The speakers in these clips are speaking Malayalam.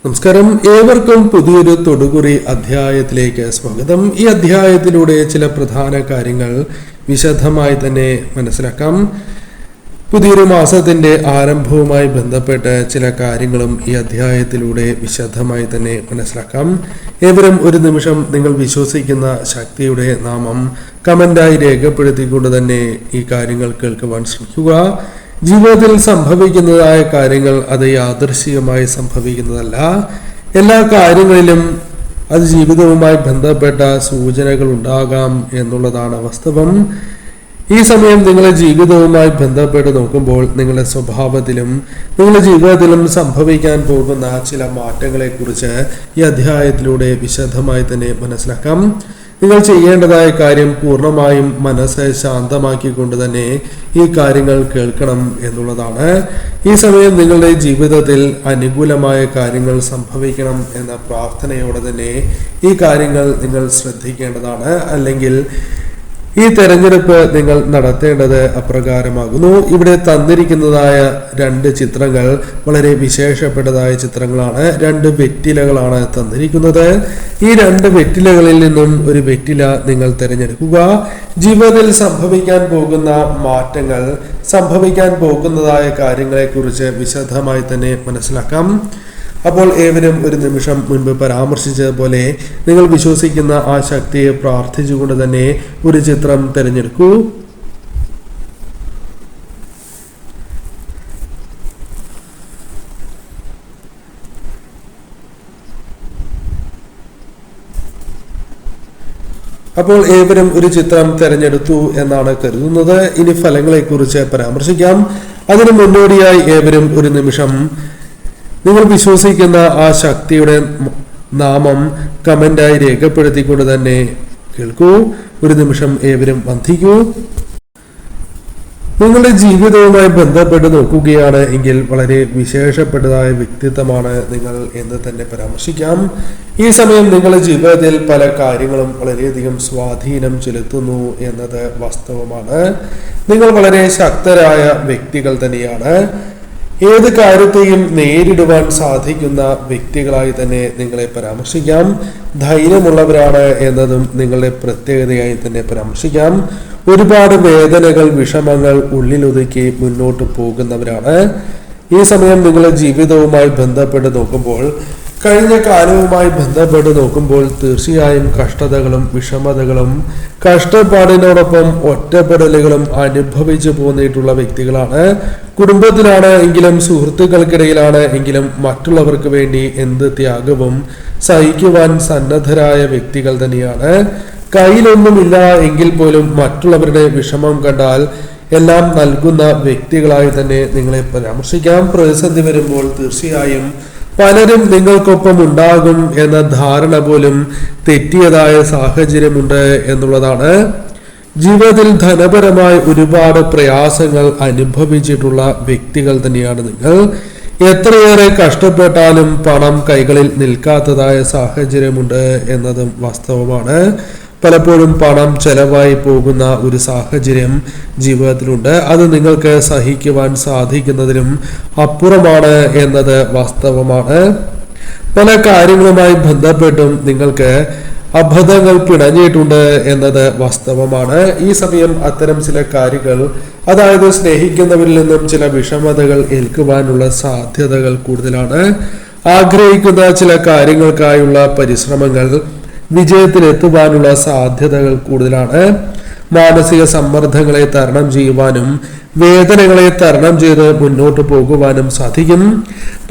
നമസ്കാരം, ഏവർക്കും പുതിയൊരു തൊടുകുറി അധ്യായത്തിലേക്ക് സ്വാഗതം. ഈ അധ്യായത്തിലൂടെ ചില പ്രധാന കാര്യങ്ങൾ വിശദമായി തന്നെ മനസ്സിലാക്കാം. പുതിയൊരു മാസത്തിന്റെ ആരംഭവുമായി ബന്ധപ്പെട്ട് ചില കാര്യങ്ങളും ഈ അധ്യായത്തിലൂടെ വിശദമായി തന്നെ മനസ്സിലാക്കാം. ഏവരും ഒരു നിമിഷം നിങ്ങൾ വിശ്വസിക്കുന്ന ശക്തിയുടെ നാമം കമന്റായി രേഖപ്പെടുത്തിക്കൊണ്ട് തന്നെ ഈ കാര്യങ്ങൾ കേൾക്കുവാൻ ശ്രമിക്കുക. ജീവിതത്തിൽ സംഭവിക്കുന്നതായ കാര്യങ്ങൾ അത് യാദൃശ്ചികമായി സംഭവിക്കുന്നതല്ല. എല്ലാ കാര്യങ്ങളിലും അത് ജീവിതവുമായി ബന്ധപ്പെട്ട സൂചനകൾ ഉണ്ടാകാം എന്നുള്ളതാണ് വാസ്തവം. ഈ സമയം നിങ്ങളുടെ ജീവിതവുമായി ബന്ധപ്പെട്ട് നോക്കുമ്പോൾ നിങ്ങളുടെ സ്വഭാവത്തിലും നിങ്ങളുടെ ജീവിതത്തിലും സംഭവിക്കാൻ പോകുന്ന ചില മാറ്റങ്ങളെ കുറിച്ച് ഈ അധ്യായത്തിലൂടെ വിശദമായി തന്നെ മനസ്സിലാക്കാം. നിങ്ങൾ ചെയ്യേണ്ടതായ കാര്യം പൂർണ്ണമായും മനസ്സ് ശാന്തമാക്കിക്കൊണ്ട് തന്നെ ഈ കാര്യങ്ങൾ കേൾക്കണം എന്നുള്ളതാണ്. ഈ സമയം നിങ്ങളുടെ ജീവിതത്തിൽ അനുകൂലമായ കാര്യങ്ങൾ സംഭവിക്കണം എന്ന പ്രാർത്ഥനയോടെ തന്നെ ഈ കാര്യങ്ങൾ നിങ്ങൾ ശ്രദ്ധിക്കേണ്ടതാണ്. അല്ലെങ്കിൽ ഈ തെരഞ്ഞെടുപ്പ് നിങ്ങൾ നടത്തേണ്ടത് അപ്രകാരമാകുന്നു. ഇവിടെ തന്നിരിക്കുന്നതായ രണ്ട് ചിത്രങ്ങൾ വളരെ വിശേഷപ്പെട്ടതായ ചിത്രങ്ങളാണ്. രണ്ട് വെറ്റിലകളാണ് തന്നിരിക്കുന്നത്. ഈ രണ്ട് വെറ്റിലകളിൽ നിന്നും ഒരു വെറ്റില നിങ്ങൾ തിരഞ്ഞെടുക്കുക. ജീവിതത്തിൽ സംഭവിക്കാൻ പോകുന്ന മാറ്റങ്ങൾ, സംഭവിക്കാൻ പോകുന്നതായ കാര്യങ്ങളെക്കുറിച്ച് വിശദമായി തന്നെ മനസ്സിലാക്കാം. അപ്പോൾ ഏവരും ഒരു നിമിഷം മുൻപ് പരാമർശിച്ചതുപോലെ നിങ്ങൾ വിശ്വസിക്കുന്ന ആ ശക്തിയെ പ്രാർത്ഥിച്ചുകൊണ്ട് തന്നെ ഒരു ചിത്രം തിരഞ്ഞെടുക്കൂ. അപ്പോൾ ഏവരും ഒരു ചിത്രം തിരഞ്ഞെടുത്തു എന്നാണ് കരുതുന്നത്. ഇനി ഫലങ്ങളെക്കുറിച്ച് പരാമർശിക്കാം. അതിനു മുന്നോടിയായി ഏവരും ഒരു നിമിഷം നിങ്ങൾ വിശ്വസിക്കുന്ന ആ ശക്തിയുടെ നാമം കമന്റായി രേഖപ്പെടുത്തിക്കൊണ്ട് തന്നെ കേൾക്കൂ. ഒരു നിമിഷം ഏവരും വന്ദിക്കൂ. നിങ്ങളുടെ ജീവിതവുമായി ബന്ധപ്പെട്ട് നോക്കുകയാണ് എങ്കിൽ വളരെ വിശേഷപ്പെട്ടതായ വ്യക്തിത്വമാണ് നിങ്ങൾ എന്ന് തന്നെ പരാമർശിക്കാം. ഈ സമയം നിങ്ങളുടെ ജീവിതത്തിൽ പല കാര്യങ്ങളും വളരെയധികം സ്വാധീനം ചെലുത്തുന്നു എന്നത് വാസ്തവമാണ്. നിങ്ങൾ വളരെ ശക്തരായ വ്യക്തികൾ തന്നെയാണ്. ഏത് കാര്യത്തെയും നേരിടുവാൻ സാധിക്കുന്ന വ്യക്തികളായി തന്നെ നിങ്ങളെ പരാമർശിക്കാം. ധൈര്യമുള്ളവരാണ് എന്നതും നിങ്ങളുടെ പ്രത്യേകതയായി തന്നെ പരാമർശിക്കാം. ഒരുപാട് വേദനകൾ, വിഷമങ്ങൾ ഉള്ളിലൊതുക്കി മുന്നോട്ട് പോകുന്നവരാണ്. ഈ സമയം നിങ്ങളുടെ ജീവിതവുമായി ബന്ധപ്പെട്ട് നോക്കുമ്പോൾ, കഴിഞ്ഞ കാലവുമായി ബന്ധപ്പെട്ട് നോക്കുമ്പോൾ തീർച്ചയായും കഷ്ടതകളും വിഷമതകളും കഷ്ടപ്പാടിനോടൊപ്പം ഒറ്റപ്പെടലുകളും അനുഭവിച്ചു പോന്നിട്ടുള്ള വ്യക്തികളാണ്. കുടുംബത്തിലാണ് എങ്കിലും, സുഹൃത്തുക്കൾക്കിടയിലാണ് എങ്കിലും മറ്റുള്ളവർക്ക് വേണ്ടി എന്ത് ത്യാഗവും സഹിക്കുവാൻ സന്നദ്ധരായ വ്യക്തികൾ തന്നെയാണ്. കയ്യിലൊന്നുമില്ല എങ്കിൽ പോലും മറ്റുള്ളവരുടെ വിഷമം കണ്ടാൽ എല്ലാം നൽകുന്ന വ്യക്തികളായി തന്നെ നിങ്ങളെ പരാമർശിക്കാം. പ്രതിസന്ധി വരുമ്പോൾ തീർച്ചയായും പലരും നിങ്ങൾക്കൊപ്പം ഉണ്ടാകും എന്ന ധാരണ പോലും തെറ്റിയതായ സാഹചര്യമുണ്ട് എന്നുള്ളതാണ്. ജീവിതത്തിൽ ധനപരമായി ഒരുപാട് പ്രയാസങ്ങൾ അനുഭവിച്ചിട്ടുള്ള വ്യക്തികൾ തന്നെയാണ് നിങ്ങൾ. എത്രയേറെ കഷ്ടപ്പെട്ടാലും പണം കൈകളിൽ നിൽക്കാത്തതായ സാഹചര്യമുണ്ട് എന്നതും വാസ്തവമാണ്. പലപ്പോഴും പണം ചെലവായി പോകുന്ന ഒരു സാഹചര്യം ജീവിതത്തിലുണ്ട്. അത് നിങ്ങൾക്ക് സഹിക്കുവാൻ സാധിക്കുന്നതിനും അപ്പുറമാണ് എന്നത് വാസ്തവമാണ്. പല കാര്യങ്ങളുമായി ബന്ധപ്പെട്ടും നിങ്ങൾക്ക് അബദ്ധങ്ങൾ പിണഞ്ഞിട്ടുണ്ട് എന്നത് വാസ്തവമാണ്. ഈ സമയം അത്തരം ചില കാര്യങ്ങൾ, അതായത് സ്നേഹിക്കുന്നവരിൽ നിന്നും ചില വിഷമതകൾ ഏൽക്കുവാനുള്ള സാധ്യതകൾ കൂടുതലാണ്. ആഗ്രഹിക്കുന്ന ചില കാര്യങ്ങൾക്കായുള്ള പരിശ്രമങ്ങൾ വിജയത്തിലെത്തുവാനുള്ള സാധ്യതകൾ കൂടുതലാണ്. മാനസിക സമ്മർദ്ദങ്ങളെ തരണം ചെയ്യുവാനും വേദനകളെ തരണം ചെയ്ത് മുന്നോട്ട് പോകുവാനും സാധിക്കും.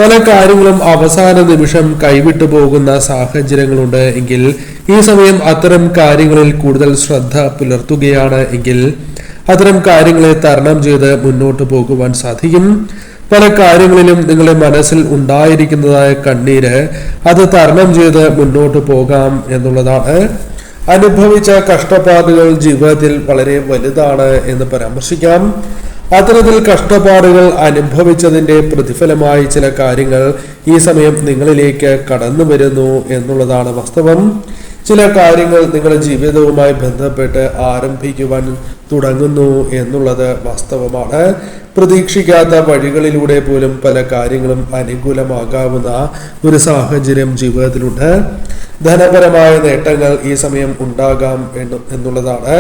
പല കാര്യങ്ങളും അവസാന നിമിഷം കൈവിട്ടു പോകുന്ന സാഹചര്യങ്ങളുണ്ട് എങ്കിൽ ഈ സമയം അത്തരം കാര്യങ്ങളിൽ കൂടുതൽ ശ്രദ്ധ പുലർത്തുകയാണ് എങ്കിൽ അത്തരം കാര്യങ്ങളെ തരണം ചെയ്ത് മുന്നോട്ട് പോകുവാൻ സാധിക്കും. പല കാര്യങ്ങളിലും നിങ്ങളുടെ മനസ്സിൽ ഉണ്ടായിരിക്കുന്നതായ കണ്ണീര് അത് തരണം ചെയ്ത് മുന്നോട്ട് പോകാം എന്നുള്ളതാണ്. അനുഭവിച്ച കഷ്ടപ്പാടുകൾ ജീവിതത്തിൽ വളരെ വലുതാണ് എന്ന് പരാമർശിക്കാം. അത്തരത്തിൽ കഷ്ടപ്പാടുകൾ അനുഭവിച്ചതിന്റെ പ്രതിഫലമായി ചില കാര്യങ്ങൾ ഈ സമയം നിങ്ങളിലേക്ക് കടന്നു വരുന്നു എന്നുള്ളതാണ് വാസ്തവം. ചില കാര്യങ്ങൾ നിങ്ങളുടെ ജീവിതവുമായി ബന്ധപ്പെട്ട് ആരംഭിക്കുവാൻ തുടങ്ങുന്നു എന്നുള്ളത് വാസ്തവമാണ്. പ്രതീക്ഷിക്കാത്ത വഴികളിലൂടെ പോലും പല കാര്യങ്ങളും അനുകൂലമാകാവുന്ന ഒരു സാഹചര്യം ജീവിതത്തിലുണ്ട്. ധനപരമായ നേട്ടങ്ങൾ ഈ സമയം ഉണ്ടാകാം എന്നുള്ളതാണ്.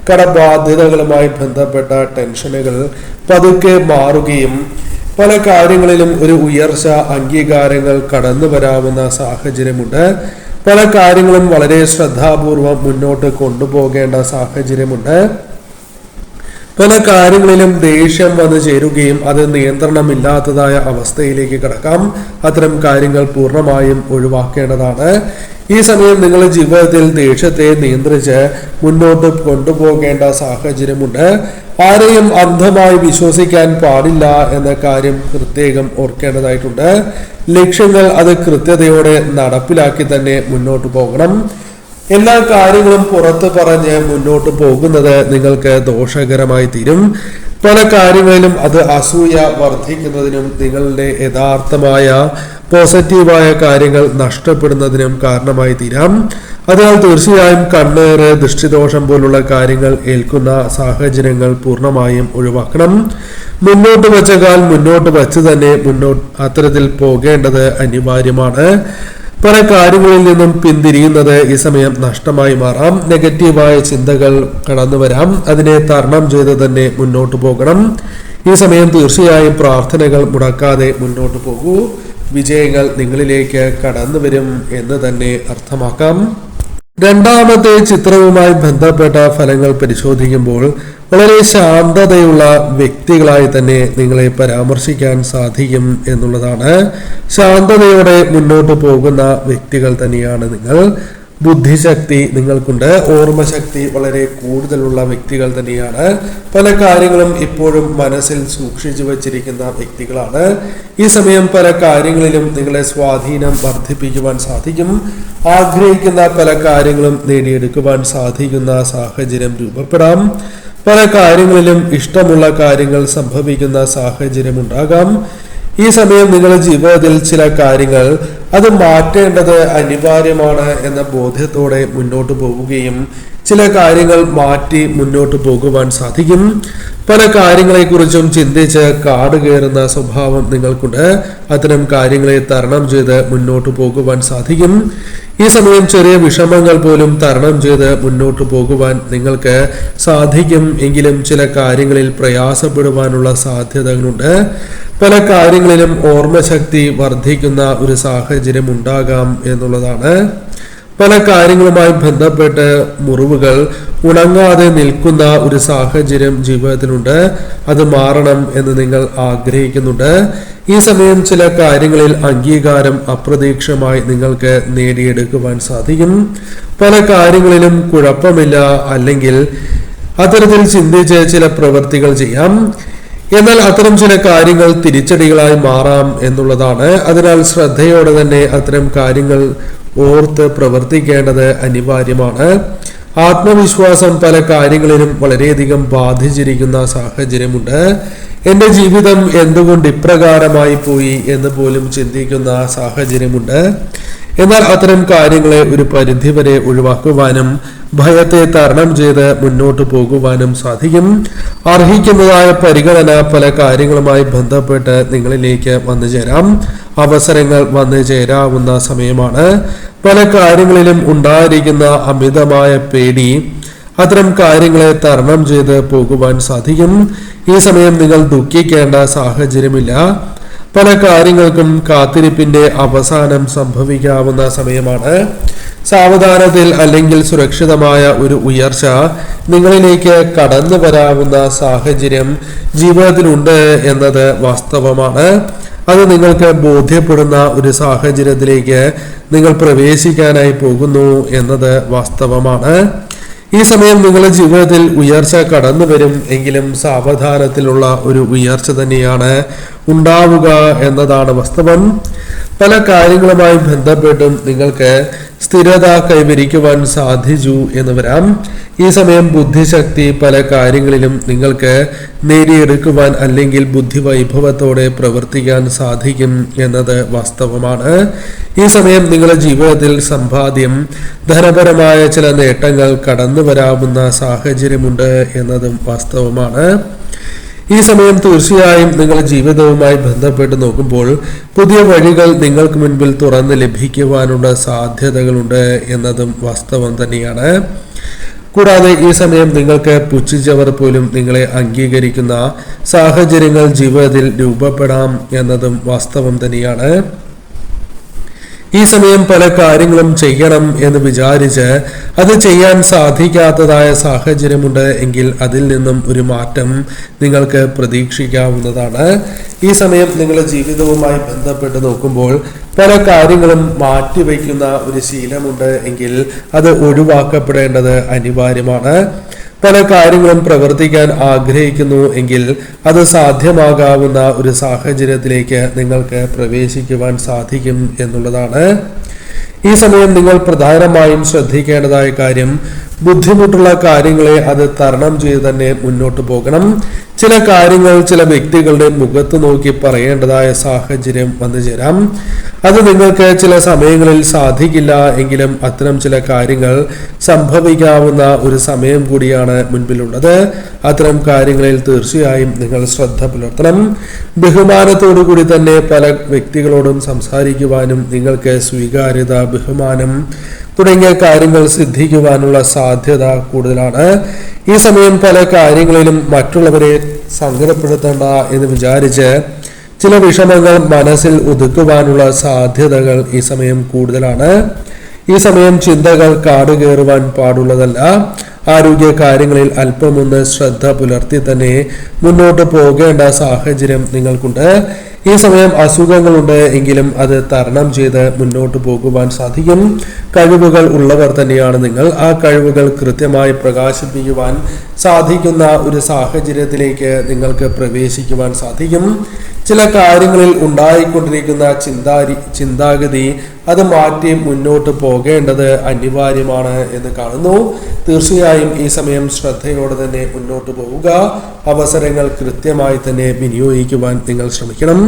കടബാധ്യതകളുമായി ബന്ധപ്പെട്ട ടെൻഷനുകൾ പതുക്കെ മാറുകയും പല കാര്യങ്ങളിലും ഒരു ഉയർച്ച അംഗീകാരങ്ങൾ കടന്നു വരാവുന്ന സാഹചര്യമുണ്ട്. പല കാര്യങ്ങളും വളരെ ശ്രദ്ധാപൂർവം മുന്നോട്ട് കൊണ്ടുപോകേണ്ട സാഹചര്യമുണ്ട്. പല കാര്യങ്ങളിലും ദേഷ്യം വന്നു ചേരുകയും അത് നിയന്ത്രണമില്ലാത്തതായ അവസ്ഥയിലേക്ക് കടക്കാം. അത്തരം കാര്യങ്ങൾ പൂർണ്ണമായും ഒഴിവാക്കേണ്ടതാണ്. ഈ സമയം നിങ്ങളുടെ ജീവിതത്തിൽ ദേഷ്യത്തെ നിയന്ത്രിച്ച് മുന്നോട്ട് കൊണ്ടുപോകേണ്ട സാഹചര്യമുണ്ട്. ആരെയും അന്ധമായി വിശ്വസിക്കാൻ പാടില്ല എന്ന കാര്യം പ്രത്യേകം ഓർക്കേണ്ടതായിട്ടുണ്ട്. ലക്ഷ്യങ്ങൾ അത് കൃത്യതയോടെ നടപ്പിലാക്കി തന്നെ മുന്നോട്ട് പോകണം. എല്ലാ കാര്യങ്ങളും പുറത്ത് പറഞ്ഞ് മുന്നോട്ട് പോകുന്നത് നിങ്ങൾക്ക് ദോഷകരമായി തീരും. പല കാര്യങ്ങളിലും അത് അസൂയ വർദ്ധിക്കുന്നതിനും നിങ്ങളുടെ യഥാർത്ഥമായ പോസിറ്റീവായ കാര്യങ്ങൾ നഷ്ടപ്പെടുന്നതിനും കാരണമായി തീരാം. അതിനാൽ തീർച്ചയായും കണ്ണേറ്, ദൃഷ്ടിദോഷം പോലുള്ള കാര്യങ്ങൾ ഏൽക്കുന്ന സാഹചര്യങ്ങൾ പൂർണ്ണമായും ഒഴിവാക്കണം. മുന്നോട്ട് വെച്ച കാൽ മുന്നോട്ട് വച്ച് തന്നെ അത്തരത്തിൽ പോകേണ്ടത് അനിവാര്യമാണ്. പല കാര്യങ്ങളിൽ നിന്നും പിന്തിരിയുന്നത് ഈ സമയം നഷ്ടമായി മാറാം. നെഗറ്റീവായ ചിന്തകൾ കടന്നു വരാം. അതിനെ തരണം ചെയ്ത് തന്നെ മുന്നോട്ട് പോകണം. ഈ സമയം തീർച്ചയായും പ്രാർത്ഥനകൾ മുടക്കാതെ മുന്നോട്ട് പോകൂ. വിജയങ്ങൾ നിങ്ങളിലേക്ക് കടന്നു വരും എന്ന് തന്നെ അർത്ഥമാക്കാം. രണ്ടാമത്തെ ചിത്രവുമായി ബന്ധപ്പെട്ട ഫലങ്ങൾ പരിശോധിക്കുമ്പോൾ വളരെ ശാന്തതയുള്ള വ്യക്തികളായി തന്നെ നിങ്ങളെ പരാമർശിക്കാൻ സാധിക്കും എന്നുള്ളതാണ്. ശാന്തതയോടെ മുന്നോട്ട് പോകുന്ന വ്യക്തികൾ തന്നെയാണ് നിങ്ങൾ. ബുദ്ധിശക്തി നിങ്ങൾക്കുണ്ട്. ഓർമ്മശക്തി വളരെ കൂടുതലുള്ള വ്യക്തികൾ തന്നെയാണ്. പല കാര്യങ്ങളും ഇപ്പോഴും മനസ്സിൽ സൂക്ഷിച്ചു വച്ചിരിക്കുന്ന വ്യക്തികളാണ്. ഈ സമയം പല കാര്യങ്ങളിലും നിങ്ങളെ സ്വാധീനം വർദ്ധിപ്പിക്കുവാൻ സാധിക്കും. ആഗ്രഹിക്കുന്ന പല കാര്യങ്ങളും നേടിയെടുക്കുവാൻ സാധിക്കുന്ന സാഹചര്യം രൂപപ്പെടാം. പല കാര്യങ്ങളിലും ഇഷ്ടമുള്ള കാര്യങ്ങൾ സംഭവിക്കുന്ന സാഹചര്യം ഉണ്ടാകാം. ഈ സമയം നിങ്ങളുടെ ജീവിതത്തിൽ ചില കാര്യങ്ങൾ അത് മാറ്റേണ്ടത് അനിവാര്യമാണ് എന്ന ബോധ്യത്തോടെ മുന്നോട്ട് പോവുകയും ചില കാര്യങ്ങൾ മാറ്റി മുന്നോട്ട് പോകുവാൻ സാധിക്കും. പല കാര്യങ്ങളെക്കുറിച്ചും ചിന്തിച്ച് കാട് കയറുന്ന സ്വഭാവം നിങ്ങൾക്കുണ്ട്. അത്തരം കാര്യങ്ങളെ തരണം ചെയ്ത് മുന്നോട്ട് പോകുവാൻ സാധിക്കും. ഈ സമയം ചെറിയ വിഷമങ്ങൾ പോലും തരണം ചെയ്ത് മുന്നോട്ട് പോകുവാൻ നിങ്ങൾക്ക് സാധിക്കും. എങ്കിലും ചില കാര്യങ്ങളിൽ പ്രയാസപ്പെടുവാനുള്ള സാധ്യതകളുണ്ട്. പല കാര്യങ്ങളിലും ഓർമ്മശക്തി വർദ്ധിക്കുന്ന ഒരു സാഹചര്യം ഉണ്ടാകാം എന്നുള്ളതാണ്. പല കാര്യങ്ങളുമായി ബന്ധപ്പെട്ട് മുറിവുകൾ ഉണങ്ങാതെ നിൽക്കുന്ന ഒരു സാഹചര്യം ജീവിതത്തിലുണ്ട്. അത് മാറണം എന്ന് നിങ്ങൾ ആഗ്രഹിക്കുന്നുണ്ട്. ഈ സമയം ചില കാര്യങ്ങളിൽ അംഗീകാരം അപ്രതീക്ഷിതമായി നിങ്ങൾക്ക് നേടിയെടുക്കുവാൻ സാധിക്കും. പല കാര്യങ്ങളിലും കുഴപ്പമില്ല, അല്ലെങ്കിൽ അത്തരത്തിൽ ചിന്തിച്ച് ചില പ്രവൃത്തികൾ ചെയ്യാം. എന്നാൽ അത്തരം ചില കാര്യങ്ങൾ തിരിച്ചടികളായി മാറാം എന്നുള്ളതാണ്. അതിനാൽ ശ്രദ്ധയോടെ തന്നെ അത്തരം കാര്യങ്ങൾ ഓർത്ത് പ്രവർത്തിക്കേണ്ടത് അനിവാര്യമാണ്. ആത്മവിശ്വാസം പല കാര്യങ്ങളിലും വളരെയധികം ബാധിച്ചിരിക്കുന്ന സാഹചര്യമുണ്ട്. എൻ്റെ ജീവിതം എന്തുകൊണ്ട് ഇപ്രകാരമായി പോയി എന്ന് പോലും ചിന്തിക്കുന്ന സാഹചര്യമുണ്ട്. എന്നാൽ അത്തരം കാര്യങ്ങളെ ഒരു പരിധിവരെ ഒഴിവാക്കുവാനും ഭയത്തെ തരണം ചെയ്ത് മുന്നോട്ട് പോകുവാനും സാധിക്കും. അർഹിക്കുന്നതായ പരിഗണന പല കാര്യങ്ങളുമായി ബന്ധപ്പെട്ട് നിങ്ങളിലേക്ക് വന്നു ചേരാം. അവസരങ്ങൾ വന്നു ചേരാവുന്ന സമയമാണ്. പല കാര്യങ്ങളിലും ഉണ്ടായിരിക്കുന്ന അമിതമായ പേടി അത്തരം കാര്യങ്ങളെ തരണം ചെയ്ത് പോകുവാൻ സാധിക്കും. ഈ സമയം നിങ്ങൾ ദുഃഖിക്കേണ്ട സാഹചര്യമില്ല. പല കാര്യങ്ങൾക്കും കാത്തിരിപ്പിന്റെ അവസാനം സംഭവിക്കാവുന്ന സമയമാണ്. സാവധാനത്തിൽ അല്ലെങ്കിൽ സുരക്ഷിതമായ ഒരു ഉയർച്ച നിങ്ങളിലേക്ക് കടന്നു വരാവുന്ന സാഹചര്യം ജീവിതത്തിലുണ്ട് എന്നത് വാസ്തവമാണ്. അത് നിങ്ങൾക്ക് ബോധ്യപ്പെടുന്ന ഒരു സാഹചര്യത്തിലേക്ക് നിങ്ങൾ പ്രവേശിക്കാനായി പോകുന്നു എന്നത് വാസ്തവമാണ്. ഈ സമയം നിങ്ങളുടെ ജീവിതത്തിൽ ഉയർച്ച കടന്നു വരും. എങ്കിലും സാവധാനത്തിലുള്ള ഒരു ഉയർച്ച തന്നെയാണ് ഉണ്ടാവുക എന്നതാണ് വാസ്തവം. പല കാര്യങ്ങളുമായി ബന്ധപ്പെട്ടും നിങ്ങൾക്ക് സ്ഥിരത കൈവരിക്കുവാൻ സാധിച്ചു എന്ന് വരാം. ഈ സമയം ബുദ്ധിശക്തി പല കാര്യങ്ങളിലും നിങ്ങൾക്ക് നേടിയെടുക്കുവാൻ അല്ലെങ്കിൽ ബുദ്ധിവൈഭവത്തോടെ പ്രവർത്തിക്കാൻ സാധിക്കും എന്നത് വാസ്തവമാണ്. ഈ സമയം നിങ്ങളുടെ ജീവിതത്തിൽ സമ്പാദ്യം, ധനപരമായ ചില നേട്ടങ്ങൾ കടന്നു വരാവുന്ന സാഹചര്യമുണ്ട് എന്നതും വാസ്തവമാണ്. ഈ സമയം തീർച്ചയായും നിങ്ങളുടെ ജീവിതവുമായി ബന്ധപ്പെട്ട് നോക്കുമ്പോൾ പുതിയ വഴികൾ നിങ്ങൾക്ക് മുൻപിൽ തുറന്ന് ലഭിക്കുവാനുള്ള സാധ്യതകളുണ്ട് എന്നതും വാസ്തവം തന്നെയാണ്. കൂടാതെ ഈ സമയം നിങ്ങൾക്ക് പുച്ഛിച്ചവർ പോലും നിങ്ങളെ അംഗീകരിക്കുന്ന സാഹചര്യങ്ങൾ ജീവിതത്തിൽ രൂപപ്പെടാം എന്നതും വാസ്തവം തന്നെയാണ്. ഈ സമയം പല കാര്യങ്ങളും ചെയ്യണം എന്ന് വിചാരിച്ച് അത് ചെയ്യാൻ സാധിക്കാത്തതായ സാഹചര്യമുണ്ട് എങ്കിൽ അതിൽ നിന്നും ഒരു മാറ്റം നിങ്ങൾക്ക് പ്രതീക്ഷിക്കാവുന്നതാണ്. ഈ സമയം നിങ്ങളുടെ ജീവിതവുമായി ബന്ധപ്പെട്ട് നോക്കുമ്പോൾ പല കാര്യങ്ങളും മാറ്റിവെക്കുന്ന ഒരു ശീലമുണ്ട് എങ്കിൽ അത് ഒഴിവാക്കപ്പെടേണ്ടത് അനിവാര്യമാണ്. പല കാര്യങ്ങളും പ്രവർത്തിക്കാൻ ആഗ്രഹിക്കുന്നു എങ്കിൽ അത് സാധ്യമാകാവുന്ന ഒരു സാഹചര്യത്തിലേക്ക് നിങ്ങൾക്ക് പ്രവേശിക്കുവാൻ സാധിക്കും എന്നുള്ളതാണ്. ഈ സമയം നിങ്ങൾ പ്രധാനമായും ശ്രദ്ധിക്കേണ്ടതായ കാര്യം ബുദ്ധിമുട്ടുള്ള കാര്യങ്ങളെ അത് തരണം ചെയ്ത് തന്നെ മുന്നോട്ട് പോകണം. ചില കാര്യങ്ങൾ ചില വ്യക്തികളുടെ മുഖത്ത് നോക്കി പറയേണ്ടതായ സാഹചര്യം വന്നു ചേരാം. അത് നിങ്ങൾക്ക് ചില സമയങ്ങളിൽ സാധിക്കില്ല എങ്കിലും അത്തരം ചില കാര്യങ്ങൾ സംഭവിക്കാവുന്ന ഒരു സമയം കൂടിയാണ് മുൻപിലുള്ളത്. അത്തരം കാര്യങ്ങളിൽ തീർച്ചയായും നിങ്ങൾ ശ്രദ്ധ പുലർത്തണം. ബഹുമാനത്തോടു കൂടി തന്നെ പല വ്യക്തികളോടും സംസാരിക്കുവാനും നിങ്ങൾക്ക് സ്വീകാര്യത, ബഹുമാനം തുടങ്ങിയ കാര്യങ്ങൾ സിദ്ധിക്കുവാനുള്ള സാധ്യത കൂടുതലാണ്. ഈ സമയം പല കാര്യങ്ങളിലും മറ്റുള്ളവരെ സങ്കടപ്പെടുത്തേണ്ട എന്ന് വിചാരിച്ച് ചില വിഷമങ്ങൾ മനസ്സിൽ ഒതുക്കുവാനുള്ള സാധ്യതകൾ ഈ സമയം കൂടുതലാണ്. ഈ സമയം ചിന്തകൾ കാടുകയറുവാൻ പാടുള്ളതല്ല. ആരോഗ്യ കാര്യങ്ങളിൽ അല്പമൊന്ന് ശ്രദ്ധ പുലർത്തി തന്നെ മുന്നോട്ട് പോകേണ്ട സാഹചര്യം നിങ്ങൾക്കുണ്ട്. ഈ സമയം അസുഖങ്ങളുണ്ട് എങ്കിലും അത് തരണം ചെയ്ത് മുന്നോട്ട് പോകുവാൻ സാധിക്കും. കഴിവുകൾ ഉള്ളവർ തന്നെയാണ് നിങ്ങൾ. ആ കഴിവുകൾ കൃത്യമായി പ്രകാശിപ്പിക്കുവാൻ സാധിക്കുന്ന ഒരു സാഹചര്യത്തിലേക്ക് നിങ്ങൾക്ക് പ്രവേശിക്കുവാൻ സാധിക്കും. ചില കാര്യങ്ങളിൽ ഉണ്ടായിക്കൊണ്ടിരിക്കുന്ന ചിന്താഗതി അത് മാറ്റി മുന്നോട്ട് പോകേണ്ടത് അനിവാര്യമാണ് എന്ന് കാണുന്നു. തീർച്ചയായും ഈ സമയം ശ്രദ്ധയോടെ തന്നെ മുന്നോട്ട് പോവുക. അവസരങ്ങൾ കൃത്യമായി തന്നെ വിനിയോഗിക്കുവാൻ നിങ്ങൾ ശ്രമിക്കണം.